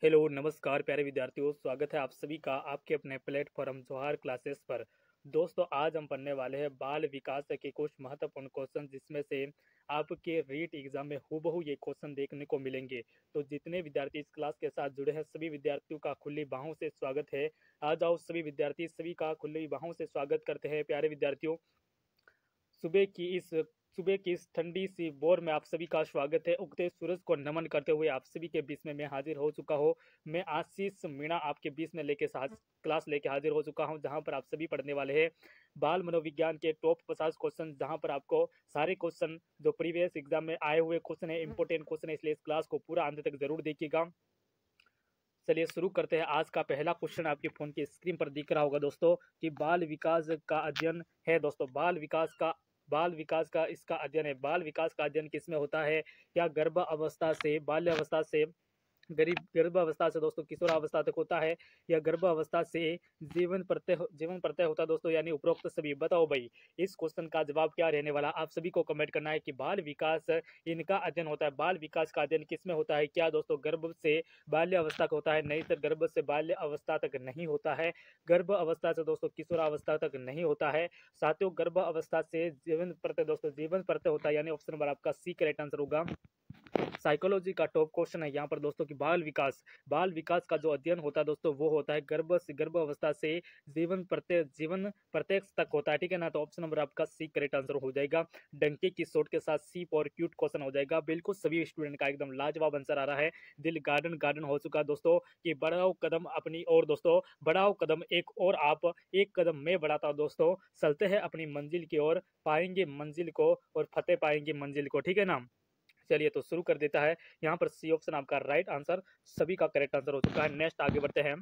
Hello नमस्कार प्यारे विद्यार्थियों, स्वागत है आप सभी का आपके अपने प्लेटफॉर्म जोहार क्लासेस पर। दोस्तों आज हम पढ़ने वाले हैं बाल विकास के कुछ महत्वपूर्ण क्वेश्चन, जिसमें से आपके रीट एग्जाम में हूबहू ये क्वेश्चन देखने को मिलेंगे। तो जितने विद्यार्थी इस क्लास के साथ जुड़े हैं सभी विद्यार्थियों का खुली बाहों से स्वागत है। आ जाओ सभी विद्यार्थी, सभी का खुली बाहों से स्वागत करते हैं। प्यारे विद्यार्थियों, सुबह की इस सुबह की इस ठंडी सी बोर में आप सभी का स्वागत है। उगते सूरज को नमन करते हुए आप सभी के बीच में मैं हाजिर हो चुका हूँ। मैं आशीष मीणा आपके बीच में क्लास लेके हाजिर हो चुका हूँ, जहाँ पर आप सभी पढ़ने वाले हैं बाल मनोविज्ञान के टॉप 50 क्वेश्चन, जहाँ पर आपको सारे क्वेश्चन जो प्रीवियस एग्जाम में आए हुए क्वेश्चन है, इंपोर्टेंट क्वेश्चन है, इसलिए इस क्लास को पूरा अंत तक जरूर देखिएगा। चलिए शुरू करते हैं। आज का पहला क्वेश्चन आपके फोन की स्क्रीन पर दिख रहा होगा दोस्तों कि बाल विकास का अध्ययन है। दोस्तों बाल विकास का इसका अध्ययन है। बाल विकास का अध्ययन किसमें होता है? क्या गर्भ अवस्था से, बाल्यावस्था से, गर्भ अवस्था से दोस्तों किशोरावस्था तक होता है, या गर्भ अवस्था से जीवन प्रत्यय होता है दोस्तों, यानी उपरोक्त सभी। बताओ भाई, इस क्वेश्चन का जवाब क्या रहने वाला? आप सभी को कमेंट करना है कि बाल विकास इनका अध्ययन होता है। बाल विकास का अध्ययन किसमें होता है? क्या दोस्तों गर्भ से बाल्य अवस्था का होता है? नहीं सर, गर्भ से बाल्य अवस्था तक नहीं होता है। गर्भ अवस्था से दोस्तों किशोरावस्था तक नहीं होता है। साथियों, गर्भ अवस्था से जीवन प्रत्यय दोस्तों जीवन प्रत्यय होता है, यानी ऑप्शन नंबर आपका सी करेक्ट आंसर होगा। साइकोलॉजी का टॉप क्वेश्चन है यहाँ पर दोस्तों कि बाल विकास का जो अध्ययन होता है दोस्तों वो होता है गर्भ अवस्था से जीवन प्रत्येक तक होता है। ठीक है ना, तो ऑप्शन नंबर आपका सी करेक्ट आंसर हो जाएगा। डंके की सोट के साथ सी और क्यूट क्वेश्चन हो जाएगा। बिल्कुल सभी स्टूडेंट का एकदम लाजवाब आंसर आ रहा है। दिल गार्डन गार्डन हो चुका दोस्तों कि बढ़ाओ कदम अपनी ओर दोस्तों, बढ़ाओ कदम एक और आप, एक कदम मैं बढ़ाता हूं दोस्तों, चलते हैं अपनी मंजिल की ओर, पाएंगे मंजिल को और फतेह पाएंगे मंजिल को। ठीक है ना, चलिए तो शुरू कर देता है। यहाँ पर सी ऑप्शन आपका राइट आंसर, सभी का करेक्ट आंसर हो चुका है। नेक्स्ट आगे बढ़ते हैं।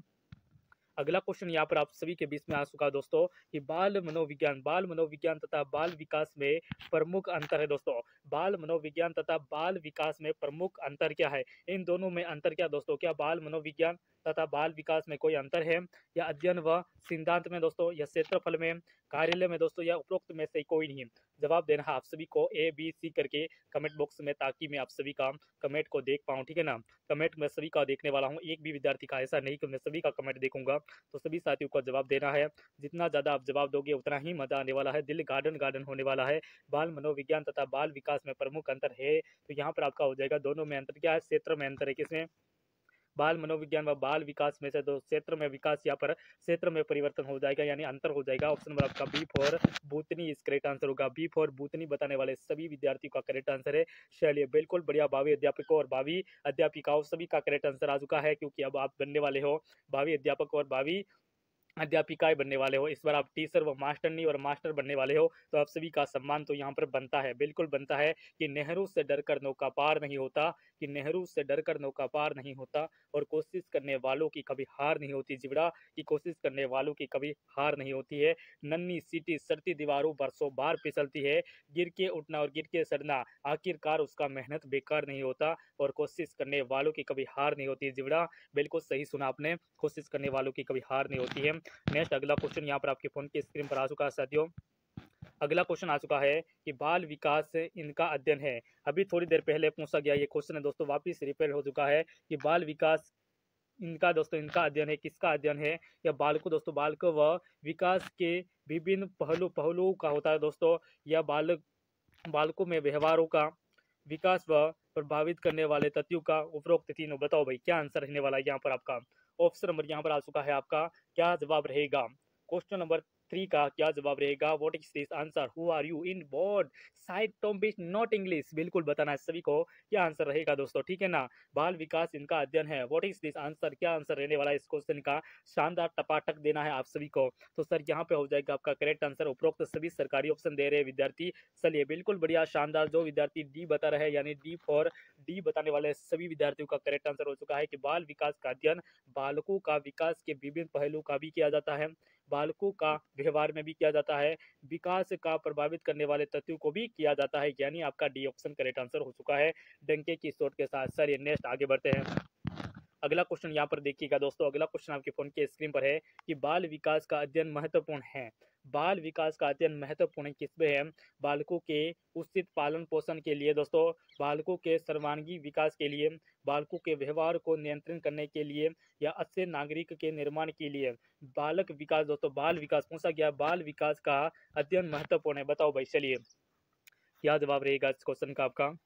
अगला क्वेश्चन यहाँ पर आप सभी के बीच में आ चुका है दोस्तों कि बाल मनोविज्ञान तथा बाल विकास में प्रमुख अंतर है दोस्तों। बाल मनोविज्ञान तथा बाल विकास में प्रमुख अंतर क्या है? इन दोनों में अंतर क्या दोस्तों? क्या बाल मनोविज्ञान तथा बाल विकास में कोई अंतर है? या अध्ययन व सिद्धांत में दोस्तों, या क्षेत्रफल में, कार्यालय में दोस्तों, या उपरोक्त में से कोई नहीं? जवाब देना है आप सभी को ए बी सी करके कमेंट बॉक्स में, ताकि मैं आप सभी का कमेंट को देख पाऊँ। ठीक है ना, कमेंट मैं सभी का देखने वाला हूँ, एक भी विद्यार्थी का ऐसा नहीं कि मैं सभी का कमेंट देखूंगा। तो सभी साथियों को जवाब देना है। जितना ज़्यादा आप जवाब दोगे उतना ही मजा आने वाला है, दिल गार्डन गार्डन होने वाला है। बाल मनोविज्ञान तथा बाल विकास में प्रमुख अंतर है, तो यहाँ पर आपका हो जाएगा दोनों में अंतर क्या है? क्षेत्र में अंतर है। किसमें? बाल मनोविज्ञान व बाल विकास में से दो क्षेत्र में विकास, यहाँ पर क्षेत्र में परिवर्तन हो जाएगा, यानी अंतर हो जाएगा। ऑप्शन नंबर आपका बी फॉर बूतनी इस करेक्ट आंसर होगा। बी फॉर बूतनी बताने वाले सभी विद्यार्थियों का करेक्ट आंसर है। चलिए बिल्कुल बढ़िया, भावी अध्यापकों और भावी अध्यापिकाओं सभी का करेक्ट आंसर आ चुका है, क्योंकि अब आप बनने वाले हो भावी अध्यापक और भावी अध्यापिकाएं बनने वाले हो। इस बार आप टीचर व मास्टरनी और मास्टर बनने वाले हो, तो आप सभी का सम्मान तो यहाँ पर बनता है, बिल्कुल बनता है कि नेहरू से डरकर नौका पार नहीं होता, कि नेहरू से डरकर नौका पार नहीं होता, और कोशिश करने वालों की कभी हार नहीं होती जिगड़ा, की कोशिश करने वालों की कभी हार नहीं होती है। नन्ही सीटी सड़ती दीवारों बरसों बार फिसलती है, गिर के उठना और गिर के सड़ना, आखिरकार उसका मेहनत बेकार नहीं होता, और कोशिश करने वालों की कभी हार नहीं होती जिगड़ा। बिल्कुल सही सुना आपने, कोशिश करने वालों की कभी हार नहीं होती है। नेक्स्ट अगला क्वेश्चन यहाँ पर आपके फोन की स्क्रीन पर आ चुका है साथियों। अगला क्वेश्चन आ चुका है कि बाल विकास इनका अध्ययन है। अभी थोड़ी देर पहले पूछा गया ये क्वेश्चन है दोस्तों, वापिस रिपेयर हो चुका है कि बाल विकास इनका दोस्तों इनका अध्ययन है। किसका अध्ययन है? या बालकों दोस्तों, बालकों व विकास के विभिन्न पहलुओं का होता है दोस्तों, या बालकों में व्यवहारों का विकास व प्रभावित करने वाले तत्वों का, उपरोक्त तीनों। बताओ भाई क्या आंसर रहने वाला है यहाँ पर आपका? ऑप्शन नंबर यहाँ पर आ चुका है आपका, क्या जवाब रहेगा? क्वेश्चन नंबर 3 का क्या जवाब रहेगा? What is this answer? Who are you in board side topic not English? बिल्कुल बताना है सभी को क्या आंसर रहेगा दोस्तों। ठीक है ना, बाल विकास इनका अध्ययन है। What is this answer? क्या आंसर रहने वाला है इस क्वेश्चन का? शानदार टपाटक देना है आप सभी को। तो सर यहाँ पे हो जाएगा आपका करेक्ट आंसर, उपरोक्त सभी सरकारी ऑप्शन दे रहे विद्यार्थी। चलिए बिल्कुल बढ़िया, शानदार। जो विद्यार्थी डी बता रहे हैं, यानी डी बताने वाले सभी विद्यार्थियों का करेक्ट आंसर हो चुका है कि बाल विकास का अध्ययन बालकों का विकास के विभिन्न पहलू का भी किया जाता है, बालकों का व्यवहार में भी किया जाता है, विकास का प्रभावित करने वाले तत्वों को भी किया जाता है, यानी आपका डी ऑप्शन करेक्ट आंसर हो चुका है डंके की चोट के साथ। सर ये नेक्स्ट आगे बढ़ते हैं। अगला क्वेश्चन यहाँ पर देखिएगा दोस्तों, अगला क्वेश्चन आपके फोन के स्क्रीन पर है कि बाल विकास का अध्ययन महत्वपूर्ण है। बाल विकास का अध्ययन महत्वपूर्ण किसमें है? बालकों के उचित पालन पोषण के लिए दोस्तों, बालकों के सर्वांगीण विकास के लिए, बालकों के व्यवहार को नियंत्रण करने के लिए, या अच्छे नागरिक के निर्माण के लिए। बालक विकास दोस्तों, बाल विकास पूछा गया, बाल विकास का अध्ययन महत्वपूर्ण है। बताओ भाई, चलिए क्या जवाब रहेगा इस क्वेश्चन का आपका?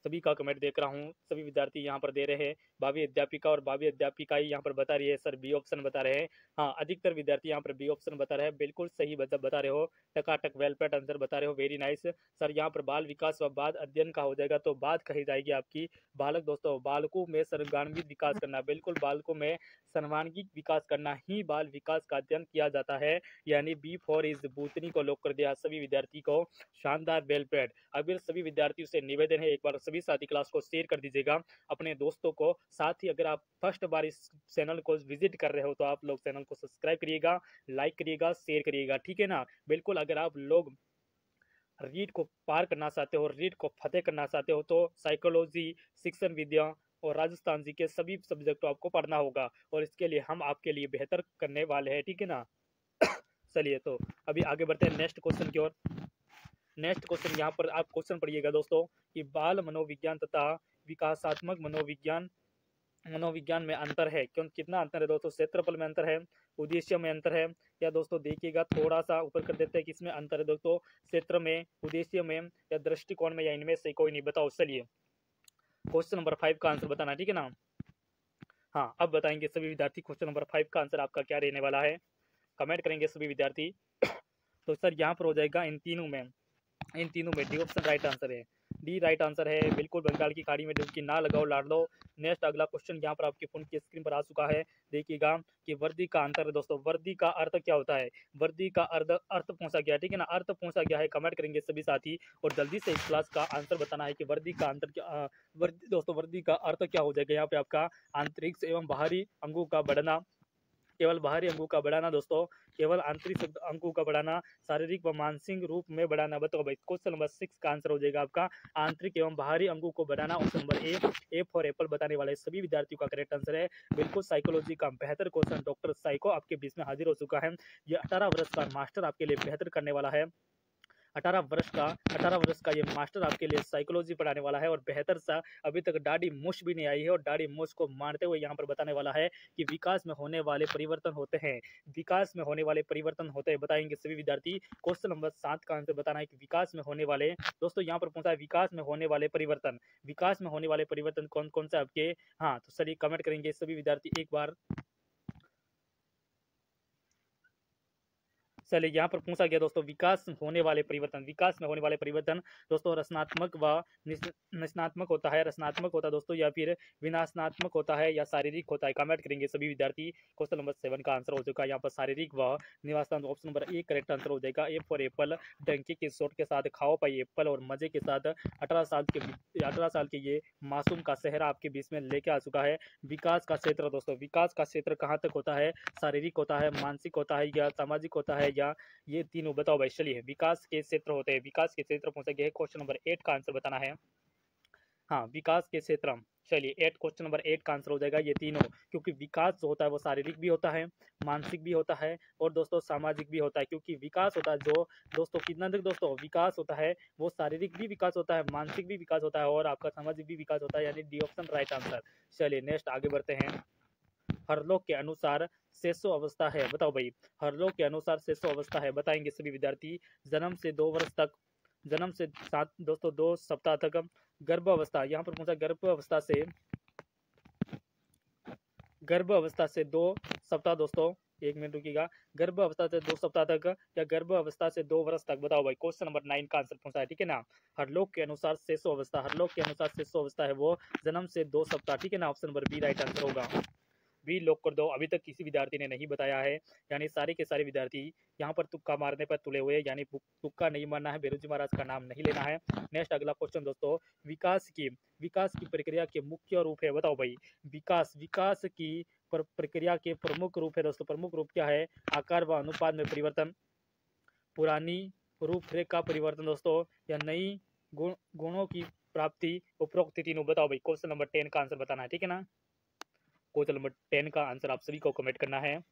सभी का कमेंट देख रहा हूँ, सभी विद्यार्थी यहाँ पर दे रहे हैं। भावी अध्यापिका और भावी अध्यापिका ही यहाँ पर बता रही है सर, बी ऑप्शन बता रहे हैं। हाँ, अधिकतर विद्यार्थी यहाँ पर बी ऑप्शन बता रहे हैं, बिल्कुल सही बता रहे हो, टकाटक वेल पेड आंसर बता रहे हो, वेरी नाइस सर। यहाँ पर बाल विकास व बाद अध्ययन का हो जाएगा, तो बात कही जाएगी आपकी बालक दोस्तों, बालकों में सर्वांगीण विकास करना, बिल्कुल बालकों में सर्वांगीण विकास करना ही बाल विकास का अध्ययन किया जाता है, यानी बी फॉर इज बूतनी को लॉक कर दिया सभी विद्यार्थी को, शानदार वेल पेड। अभी सभी विद्यार्थियों से निवेदन है, एक बार सभी साथी क्लास को शेयर कर दीजिएगा अपने दोस्तों को। साथ ही अगर आप फर्स्ट बार इस चैनल को विजिट कर रहे हो तो आप लोग चैनल को सब्सक्राइब करिएगा, लाइक करिएगा, शेयर करिएगा, ठीक है ना। बिल्कुल, अगर आप लोग रीड को पार करना चाहते हो, रीड को फतेह करना चाहते हो, तो साइकोलॉजी, शिक्षण विद्या और राजस्थान जी के सभी सब्जेक्ट को आपको पढ़ना होगा, और इसके लिए हम आपके लिए बेहतर करने वाले हैं, ठीक है ना। चलिए, तो अभी आगे बढ़ते हैं नेक्स्ट क्वेश्चन की ओर। नेक्स्ट क्वेश्चन यहाँ पर आप क्वेश्चन पढ़िएगा दोस्तों कि बाल मनोविज्ञान तथा विकासात्मक मनोविज्ञान में अंतर है। क्यों, कितना अंतर है दोस्तों? क्षेत्रफल में अंतर है, उद्देश्य में अंतर है, या दोस्तों देखिएगा थोड़ा सा ऊपर कर देते हैं, किसमें अंतर है दोस्तों? क्षेत्र में, उद्देश्य में, या दृष्टिकोण में, या इनमें से कोई नहीं? बताओ, चलिए क्वेश्चन नंबर 5 का आंसर बताना, ठीक है ना। हाँ, अब बताएंगे सभी विद्यार्थी क्वेश्चन नंबर 5 का आंसर आपका क्या रहने वाला है, कमेंट करेंगे सभी विद्यार्थी। तो सर यहाँ पर हो जाएगा इन तीनों में डी ऑप्शन राइट आंसर है, डी राइट आंसर है, बिल्कुल। बंगाल की खाड़ी में डुबकी ना लगाओ लाडलो। नेक्स्ट अगला क्वेश्चन यहाँ पर आपके फोन की स्क्रीन पर आ चुका है, देखिएगा कि वर्दी का अंतर है दोस्तों, वर्दी का अर्थ क्या होता है? वर्दी का अर्थ पूछा गया, ठीक है ना, अर्थ पूछा गया है, कमेंट करेंगे सभी साथी, और जल्दी से इस क्लास का आंसर बताना है कि वर्दी का अंतर क्या, वर्दी दोस्तों, वर्दी का अर्थ क्या हो जाएगा यहाँ पे आपका? आंतरिक एवं बाहरी अंगों का बढ़ना, केवल बाहरी अंगों का बढ़ाना दोस्तों, केवल आंतरिक अंगों का बढ़ाना, शारीरिक व मानसिक रूप में बढ़ाना। बताओ भाई, क्वेश्चन नंबर 6 का आंसर हो जाएगा आपका आंतरिक एवं बाहरी अंगों को बढ़ाना, option number A for Apple बताने वाले सभी विद्यार्थियों का करेक्ट आंसर है। बिल्कुल, साइकोलॉजी का बेहतर क्वेश्चन डॉक्टर साइको आपके बीच में हाजिर हो चुका है। ये 18 वर्ष का मास्टर आपके लिए बेहतर करने वाला है। 18 वर्ष का ये मास्टर आपके लिए साइकोलॉजी पढ़ाने वाला है, और बेहतर सा, अभी तक दाढ़ी मूछ भी नहीं आई है, और दाढ़ी मूछ को मारते हुए यहाँ पर बताने वाला है कि विकास में होने वाले परिवर्तन होते हैं, विकास में होने वाले परिवर्तन होते हैं। बताएंगे सभी विद्यार्थी, क्वेश्चन नंबर 7 का आंसर बताना है कि विकास में होने वाले, दोस्तों यहाँ पर पूछा है विकास में होने वाले परिवर्तन, विकास में होने वाले परिवर्तन कौन कौन से आपके? हाँ, तो चलिए कमेंट करेंगे सभी विद्यार्थी एक बार। चलिए, यहाँ पर पूछा गया दोस्तों विकास होने वाले परिवर्तन, विकास में होने वाले परिवर्तन दोस्तों रचनात्मक व निष्णात्मक होता है, रचनात्मक होता है दोस्तों, या फिर विनाशनात्मक होता है, या शारीरिक होता है? कमेंट करेंगे सभी विद्यार्थी। क्वेश्चन नंबर 7 का आंसर हो चुका है यहाँ पर शारीरिक व निवासनात्मक, option number A correct answer हो जाएगा, ए फॉर एप्पल। डंकी के शॉट के साथ खाओ पाई एप्पल, और मजे के साथ 18 साल के ये मासूम का सेहरा आपके बीच में लेके आ चुका है। विकास का क्षेत्र दोस्तों, विकास का क्षेत्र कहाँ तक होता है? शारीरिक होता है, मानसिक होता है, या सामाजिक होता है, या ये तीनों? बताओ भाई, चलिए विकास के क्षेत्र होते हैं, विकास के क्षेत्र पूछा गया है, क्वेश्चन नंबर 8 का आंसर बताना है। हाँ, विकास के क्षेत्र, चलिए 8, क्वेश्चन नंबर 8 का आंसर हो जाएगा ये तीनों, क्योंकि विकास जो होता है वो शारीरिक भी होता है, मानसिक भी होता है, और दोस्तों सामाजिक भी होता है। क्योंकि विकास होता है जो दोस्तों, कितना तक दोस्तों विकास होता है, वो शारीरिक भी विकास होता है, मानसिक भी विकास होता है, और आपका सामाजिक भी विकास होता है, यानी डी ऑप्शन राइट आंसर। चलिए नेक्स्ट आगे बढ़ते हैं। हरलोक के अनुसार शेषो अवस्था है, बताओ भाई, हरलोक के अनुसार शेषो अवस्था है, बताएंगे सभी विद्यार्थी। जन्म से 2 वर्ष तक, जन्म से 7 दोस्तों 2 सप्ताह तक, गर्भ अवस्था, यहाँ पर पूछा गर्भ अवस्था से 2 सप्ताह दोस्तों, एक मिनट रुकिएगा, गर्भ अवस्था से 2 सप्ताह तक, या गर्भ अवस्था से 2 वर्ष तक? बताओ भाई, क्वेश्चन नंबर 9 का आंसर पूछा है, ठीक है ना। हरलोक के अनुसार शेषो अवस्था, हरलोक के अनुसार शेषो अवस्था है वो जन्म से 2 सप्ताह, ठीक है ना, option number B right answer होगा। भी लॉक कर दो, अभी तक किसी विद्यार्थी ने नहीं बताया है, यानी सारे के सारे विद्यार्थी यहाँ पर तुक्का मारने पर तुले हुए, यानी तुक्का नहीं मारना है, बेरोजी महाराज का नाम नहीं लेना है। नेक्स्ट अगला क्वेश्चन दोस्तों, विकास की प्रक्रिया के मुख्य रूप है, बताओ भाई, विकास की प्रक्रिया के प्रमुख रूप है दोस्तों, प्रमुख रूप क्या है? आकार व अनुपात में परिवर्तन, पुरानी रूपरेखा परिवर्तन दोस्तों, या नई गुणों की प्राप्ति, उपरोक्त तीनों? बताओ भाई, क्वेश्चन नंबर 10 का आंसर बताना है, ठीक है ना। क्वेश्चन नंबर 10 का आंसर आप सभी को कमेंट करना है।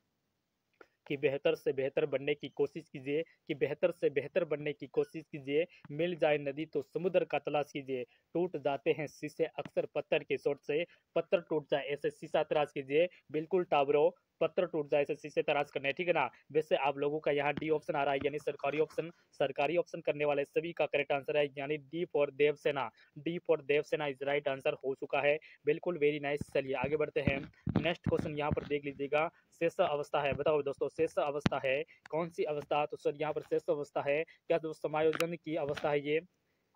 कि बेहतर से बेहतर बनने की कोशिश कीजिए, कि बेहतर से बेहतर बनने की कोशिश कीजिए। मिल जाए नदी तो समुद्र का तलाश कीजिए। टूट जाते हैं शीशे अक्सर पत्थर के चोट से, पत्थर टूट जाए ऐसे शीशा तराश कीजिए। बिल्कुल टाबरो, पत्थर टूट जाए ऐसे शीशे तराश करने, ठीक है ना। वैसे आप लोगों का यहाँ डी ऑप्शन आ रहा है, यानी सरकारी ऑप्शन। सरकारी ऑप्शन करने वाले सभी का करेक्ट आंसर है, यानी D for Devsena. D for Devsena is right answer हो चुका है। बिल्कुल वेरी नाइस। चलिए आगे बढ़ते हैं। नेक्स्ट क्वेश्चन यहाँ पर देख लीजिएगा। शेष अवस्था है, बताओ दोस्तों शेष अवस्था है कौन सी अवस्था? तो सर यहाँ पर शेष अवस्था है क्या? जो समायोजन की अवस्था है, ये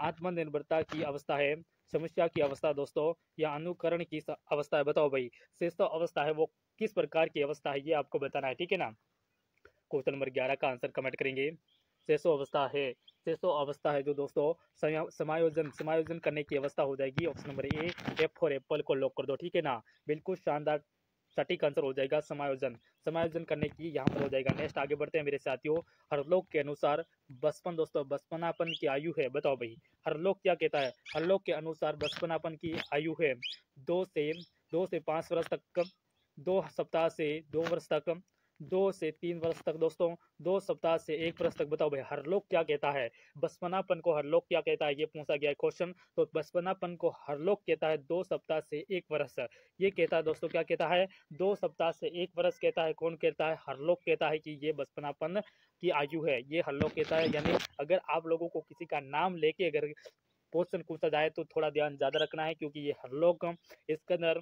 आत्मनिर्भरता की अवस्था है, समस्या की अवस्था दोस्तों, या अनुकरण की अवस्था है? बताओ भाई, शेष अवस्था है वो किस प्रकार की अवस्था है, ये आपको बताना है, ठीक है ना। क्वेश्चन नंबर 11 का आंसर कमेंट करेंगे। शेषो अवस्था है, शेषो अवस्था है जो दोस्तों समायोजन समायोजन करने की अवस्था हो जाएगी। Option number A, F for Apple को लॉक कर दो, ठीक है ना। बिल्कुल शानदार सटीक आंसर हो जाएगा समायोजन, समायोजन करने की यहाँ पर हो जाएगा। नेक्स्ट आगे बढ़ते हैं मेरे साथियों। हरलोक के अनुसार बचपन दोस्तों बचपनापन की आयु है, बताओ भाई हरलोक क्या कहता है? हरलोक के अनुसार बचपनापन की आयु है 2 से 5 वर्ष तक, 2 सप्ताह से 2 वर्ष तक, 2 से 3 वर्ष तक दोस्तों, 2 सप्ताह से 1 वर्ष तक। बताओ भाई हरलोक क्या कहता है? बचपनापन को हरलोक क्या कहता है, ये पूछा गया है क्वेश्चन। तो बचपनापन को हरलोक कहता है 2 सप्ताह से 1 वर्ष। ये कहता है दोस्तों, क्या कहता है? 2 सप्ताह से 1 वर्ष कहता है। कौन कहता है? हरलोक कहता है कि ये बचपनापन की आयु है, ये हरलोक कहता है। यानी अगर आप लोगों को किसी का नाम लेके अगर क्वेश्चन पूछा जाए तो थोड़ा ध्यान ज्यादा रखना है, क्योंकि ये हरलोक, स्कंदर,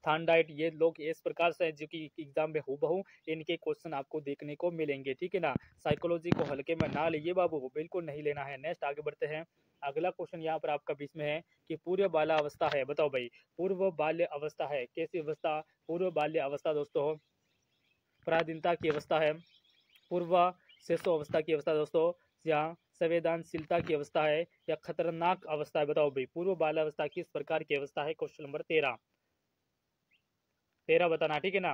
थानडाइट, ये लोग इस प्रकार से जो कि एग्जाम में हूबहू इनके क्वेश्चन आपको देखने को मिलेंगे, ठीक है ना। साइकोलॉजी को हल्के में ना लीजिए बाबू, बिल्कुल नहीं लेना है। नेक्स्ट आगे बढ़ते हैं। अगला क्वेश्चन यहाँ पर आपका बीच में है कि पूर्व बाल्या अवस्था है, बताओ भाई पूर्व बाल्य अवस्था है कैसी अवस्था? पूर्व बाल्य अवस्था दोस्तों पराधीनता की अवस्था है, पूर्व शेषो अवस्था की अवस्था दोस्तों, या संवेदनशीलता की अवस्था है, या खतरनाक अवस्था है? बताओ भाई पूर्व बाल्य अवस्था किस प्रकार की अवस्था है? क्वेश्चन नंबर 13 बताना, ठीक है ना।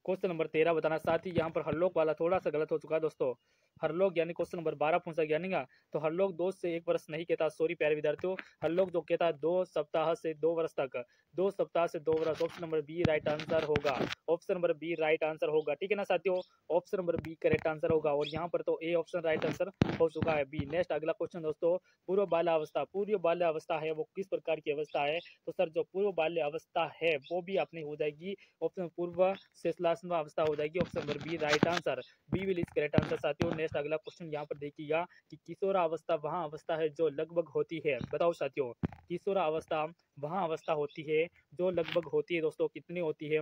क्वेश्चन नंबर 13 बताना। साथ ही यहाँ पर हरलोक वाला थोड़ा सा गलत हो चुका है दोस्तों। हरलोक यानी क्वेश्चन नंबर 12 पूछा गया नहीं। तो हरलोक 2 से 1 वर्ष नहीं कहता, सॉरी प्यारे विद्यार्थियों। हरलोक जो कहता है 2 सप्ताह से 2 वर्ष तक, 2 सप्ताह से 2 वर्ष। Option number B right answer होगा, option number B right answer होगा, ठीक है ना साथियों। Option number B correct answer होगा, और यहाँ पर तो ए ऑप्शन राइट आंसर हो चुका है, बी। नेक्स्ट अगला क्वेश्चन दोस्तों, पूर्व बाल्यावस्था। पूर्व बाल्यावस्था है वो किस प्रकार की अवस्था है? तो सर जो पूर्व बाल्य अवस्था है वो भी अपनी हो जाएगी ऑप्शन पूर्व शेषलासना अवस्था हो जाएगी, option number B right answer, B will is correct answer साथियों। नेक्स्ट अगला क्वेश्चन यहाँ पर देखिएगा कि किशोरावस्था वहाँ अवस्था है जो लगभग होती है, बताओ साथियों किशोरावस्था वहाँ अवस्था होती है जो लगभग होती है दोस्तों, कितनी होती है?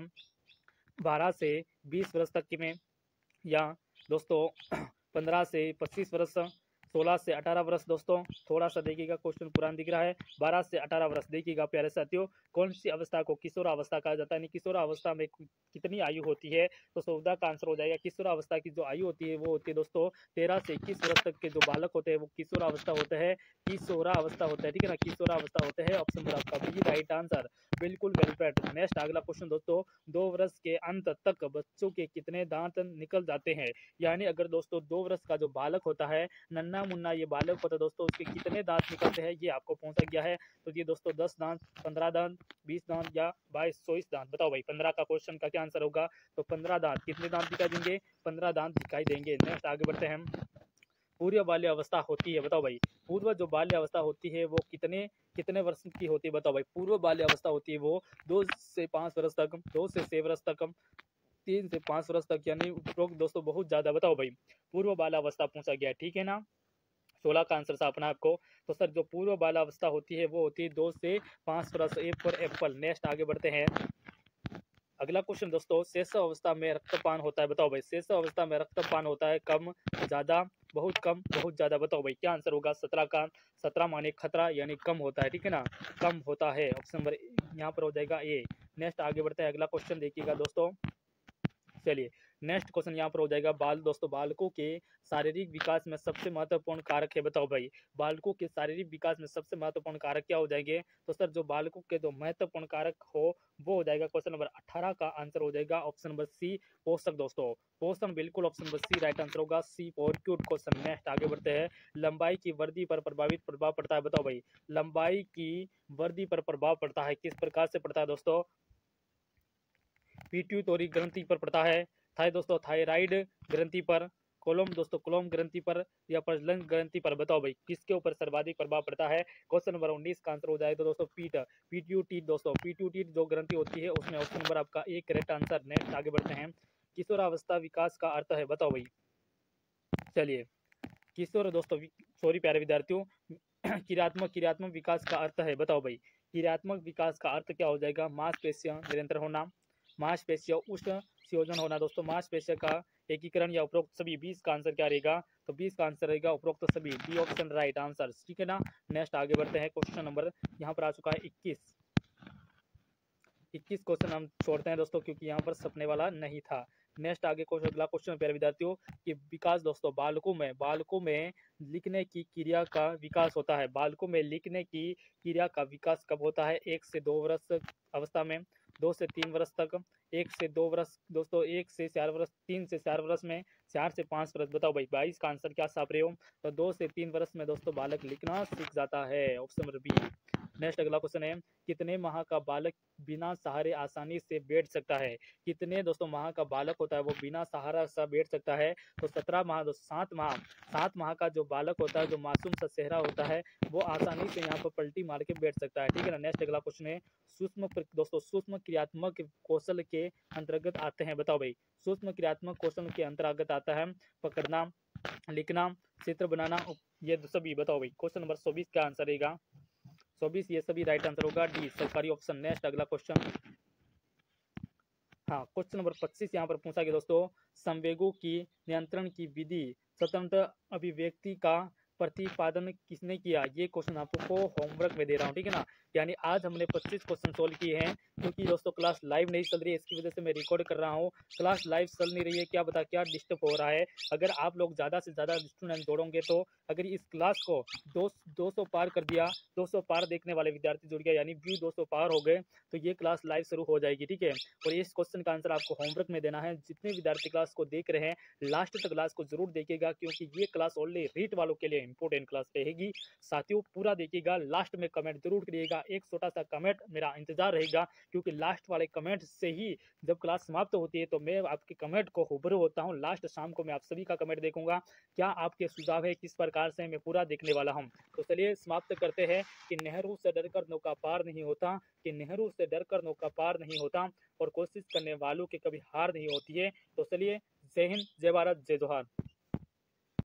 12 से 20 वर्ष तक की में, या दोस्तों 15 से 25 वर्ष, 16 से 18 वर्ष दोस्तों। थोड़ा सा देखिएगा क्वेश्चन पुराना दिख रहा है, 12 से 18 वर्ष। देखिएगा प्यारे साथियों कौन सी अवस्था को किशोरावस्था कहा जाता है, यानी किशोरावस्था में कितनी आयु होती है? तो सौदा का आंसर हो जाएगा किशोरावस्था की जो आयु होती है वो होती है दोस्तों 13 से 21 वर्ष तक के जो बालक होते हैं वो किशोरावस्था होते हैं, किशोरावस्था होता है, ठीक है ना, किशोरावस्था होते हैं। ऑप्शन नंबर आपका बी राइट आंसर, बिल्कुल वेल। नेक्स्ट अगला क्वेश्चन दोस्तों, 2 वर्ष के अंत तक बच्चों के कितने दांत निकल जाते हैं? यानी अगर दोस्तों 2 वर्ष का जो बालक होता है, नन्ना मुन्ना ये बालक होता है दोस्तों, उसके कितने दांत निकलते हैं ये आपको पूछा गया है। तो ये दोस्तों 10 दांत, 15 दांत, 20 दांत या 22-24 दांत? बताओ भाई 15 का क्वेश्चन का क्या आंसर होगा? तो 15 दांत। कितने दांत दिखाई देंगे? 15 दांत दिखाई देंगे। नेक्स्ट आगे बढ़ते हैं। पूर्व बाल्य अवस्था होती है, बताओ भाई पूर्व जो बाल्य अवस्था होती है वो कितने कितने वर्ष की होती है? बताओ भाई पूर्व बाल्य अवस्था होती है वो 2 से 5 वर्ष तक, 2 से 6 वर्ष तक, 3 से 5 वर्ष तक, यानी उपरोक्त दोस्तों बहुत ज्यादा। बताओ भाई पूर्व बाल्यावस्था पूछा गया है, ठीक है ना। 16 का आंसर था अपना आपको। तो सर जो पूर्व बाल्यावस्था होती है वो होती है 2 से 5 वर्ष, ए फॉर एप्पल। नेक्स्ट आगे बढ़ते हैं। अगला क्वेश्चन दोस्तों, शेष अवस्था में रक्तपान होता है, बताओ भाई शेष अवस्था में रक्तपान होता है कम, ज्यादा, बहुत कम, बहुत ज्यादा? बताओ भाई क्या आंसर होगा? 17 का, 17 माने खतरा, यानी कम होता है, ठीक है ना, कम होता है। ऑप्शन नंबर यहाँ पर हो जाएगा ए। नेक्स्ट आगे बढ़ते हैं। अगला क्वेश्चन देखिएगा दोस्तों, चलिए नेक्स्ट क्वेश्चन यहाँ पर हो जाएगा, दोस्तों बालकों के शारीरिक विकास में सबसे महत्वपूर्ण कारक है, बताओ भाई बालकों के शारीरिक विकास में सबसे महत्वपूर्ण कारक क्या हो जाएंगे? तो सर जो बालकों के जो महत्वपूर्ण कारक हो वो हो जाएगा क्वेश्चन नंबर 18 का आंसर हो जाएगा ऑप्शन नंबर सी, पोषक दोस्तों, पोषण। बिल्कुल option number C right answer होगा, C for cute question. Next आगे बढ़ते हैं। लंबाई की वृद्धि पर प्रभाव पड़ता है, बताओ भाई लंबाई की वृद्धि पर प्रभाव पड़ता है, किस प्रकार से पड़ता है दोस्तों? पिट्यूटरी ग्रंथि पर पड़ता है, थाई दोस्तों थायराइड ग्रंथि पर, कोलम दोस्तों कोलम ग्रंथि पर या प्रजनन ग्रंथि पर। बताओ भाई किसके ऊपर सर्वाधिक प्रभाव पड़ता है। क्वेश्चन नंबर 19 का आंसर हो जाए तो दोस्तों पीट्यूटी दोस्तों पीट्यूटी जो ग्रंथि होती है उसमें ऑप्शन नंबर आपका एक करेक्ट आंसर। नेक्स्ट आगे बढ़ते हैं। किशोरावस्था विकास का अर्थ है, बताओ भाई। चलिए किशोर दोस्तों सॉरी प्यारे विद्यार्थियों क्रियात्मक विकास का अर्थ है, बताओ भाई। क्रियात्मक विकास का अर्थ क्या हो जाएगा। मांसपेशियां निरंतर होना, मांसपेशियां उष्ण संयोजन होना दोस्तों, मांसपेशियों का एकीकरण या उपरोक्त सभी। 20 का आंसर क्या रहेगा, तो 20 का आंसर रहेगा उपरोक्त सभी, डी ऑप्शन राइट आंसर, ठीक है ना। नेक्स्ट आगे बढ़ते हैं। क्वेश्चन नंबर यहाँ पर आ चुका है 21 क्वेश्चन हम छोड़ते हैं दोस्तों क्योंकि यहाँ पर सपने वाला नहीं था। नेक्स्ट आगे अगला क्वेश्चन प्यारे विद्यार्थियों कि विकास दोस्तों बालकों में लिखने की क्रिया का विकास होता है। बालकों में लिखने की क्रिया का विकास कब होता है। 1 से 2 वर्ष अवस्था में, 2 से 3 वर्ष तक, 1 से 2 वर्ष दोस्तों, 1 से 4 वर्ष, 3 से 4 वर्ष में, 4 से 5 वर्ष। बताओ भाई 22 का आंसर क्या छाप रहे हो, तो 2 से 3 वर्ष में दोस्तों बालक लिखना सीख जाता है, ऑप्शन नंबर बी। नेक्स्ट अगला क्वेश्चन है कितने माह का बालक बिना सहारे आसानी से बैठ सकता है। कितने दोस्तों माह का बालक होता है वो बिना सहारा सा बैठ सकता है, तो 17 माह दोस्तों 7 माह का जो बालक होता है, जो मासूम सा चेहरा होता है, वो आसानी से यहाँ पर पलटी मार के बैठ सकता है, ठीक है ना। नेक्स्ट अगला क्वेश्चन है सूक्ष्म क्रियात्मक कौशल के अंतर्गत आते हैं, बताओ भाई। सूक्ष्म क्रियात्मक कौशल के अंतर्गत आता है पकड़ना, लिखना, चित्र बनाना, ये सभी। बताओ भाई क्वेश्चन नंबर 24 का आंसर रहेगा 24, ये सभी राइट आंसर होगा, डी सरकारी ऑप्शन। नेक्स्ट अगला क्वेश्चन, हाँ क्वेश्चन नंबर 25 यहाँ पर पूछा गया दोस्तों संवेगों की नियंत्रण की विधि स्वतंत्र अभिव्यक्ति का प्रतिपादन किसने किया। ये क्वेश्चन आपको होमवर्क में दे रहा हूँ, ठीक है ना। यानी आज हमने 25 क्वेश्चन सोल्व किए हैं क्योंकि दोस्तों क्लास लाइव नहीं चल रही है, इसकी वजह से मैं रिकॉर्ड कर रहा हूँ। क्लास लाइव चल नहीं रही है, क्या बता क्या डिस्टर्ब हो रहा है। अगर आप लोग ज़्यादा से ज़्यादा स्टूडेंट जोड़ोगे तो अगर इस क्लास को 200 पार कर दिया, 200 पार देखने वाले विद्यार्थी जुड़ गया, यानी व्यू 200 पार हो गए, तो ये क्लास लाइव शुरू हो जाएगी, ठीक है। और इस क्वेश्चन का आंसर आपको होमवर्क में देना है। जितने विद्यार्थी क्लास को देख रहे हैं लास्ट तक क्लास को जरूर देखिएगा क्योंकि ये क्लास ओनली रीट वालों के लिए इंपॉर्टेंट क्लास रहेगी। साथियों पूरा देखिएगा, लास्ट में कमेंट जरूर करिएगा, एक छोटा सा कमेंट मेरा इंतजार रहेगा क्योंकि लास्ट वाले कमेंट से ही जब क्लास समाप्त होती है तो मैं आपके कमेंट को रूबरू होता हूँ। लास्ट शाम को मैं आप सभी का कमेंट देखूंगा, क्या आपके सुझाव है, किस प्रकार से मैं पूरा देखने वाला हूँ। तो चलिए समाप्त करते हैं कि नेहरू से डरकर नौका पार नहीं होता, कि नेहरू से डरकर नौका पार नहीं होता और कोशिश करने वालों की कभी हार नहीं होती है। तो चलिए जय हिंद, जय भारत, जय जोहार।